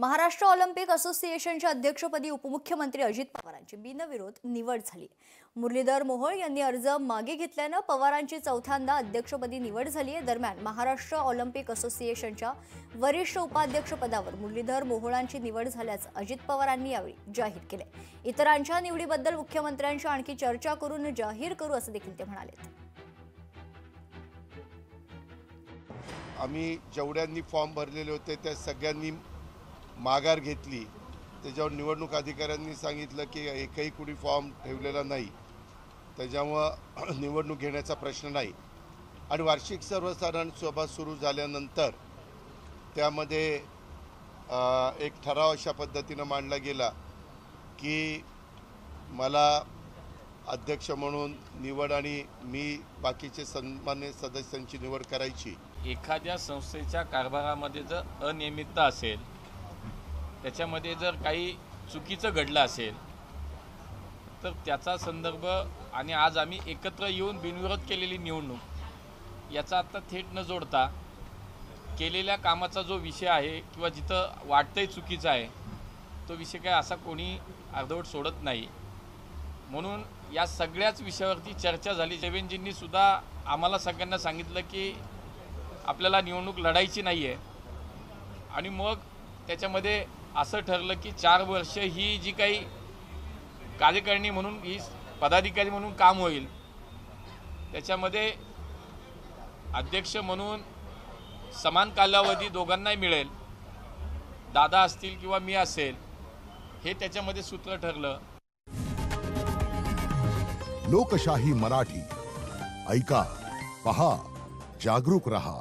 Maharashtra Olympic असोसिएशनच्या अध्यक्षपदी उपमुख्यमंत्री अजित पवारांची बिनविरोध निवड झाली। मुरलीधर मोहोळ यांनी अर्ज मागे घेतल्याने पवारांची चौथ्यांदा अध्यक्षपदी निवड झाली आहे। दरम्यान महाराष्ट्र ऑलिम्पिक असोसिएशनच्या वरिष्ठ उपाध्यक्षपदावर मुरलीधर मोहोळांची निवड झाल्याचं अजित पवारांनी यावेळी जाहीर केले। इतरांच्या निवडीबद्दल मुख्यमंत्र्यांशी आणखी चर्चा करून जाहीर करू असं देखील ते म्हणाले। आम्ही जेवढ्यांनी फॉर्म भरलेले होते त्या सगळ्यांनी माघार घेतली। त्याच्यावर निवडणूक अधिकाऱ्यांनी सांगितलं की एकही कुणी फॉर्म ठेवलेला नाही, त्याच्यामुळे निवडणूक घेण्याचा प्रश्न नाही। आणि वार्षिक सर्वसाधारण सभा सुरू झाल्यानंतर त्यामध्ये एक ठराव अशा पद्धतीने मांडला गेला की मला अध्यक्ष म्हणून निवड आणि मी बाकीचे सन्मान्य सदस्यांची निवड करायची। एखाद्या संस्थेच्या कारभारामध्ये जर अनियमितता असेल, त्याच्यामध्ये जर काही चुकीचं घडलं असेल तर त्याचा संदर्भ आणि आज आम्ही एकत्र येऊन बिनविरोध केलेली निवडणूक याचा आता थेट न जोडता केलेल्या कामाचा जो विषय आहे किंवा जिथं वाटतंय चुकीचं आहे तो विषय काय असा कोणी अर्धवट सोडत नाही। म्हणून या सगळ्याच विषयावरती चर्चा झाली। जयवेंजींनी सुद्धा आम्हाला सगळ्यांना सांगितलं की आपल्याला निवडणूक लढायची नाही आहे आणि मग त्याच्यामध्ये असं ठरलं की 4 वर्ष ही जी काही कार्यकारिणी म्हणून ही पदाधिकारी म्हणून काम होईल, त्याच्यामध्ये अध्यक्ष म्हणून समान कालावधी दोघांनाही मिळेल, दादा असतील किंवा मी असेल, हे त्याच्यामध्ये सूत्र ठरलं। लोकशाही मराठी ऐका, पहा, जागरूक रहा।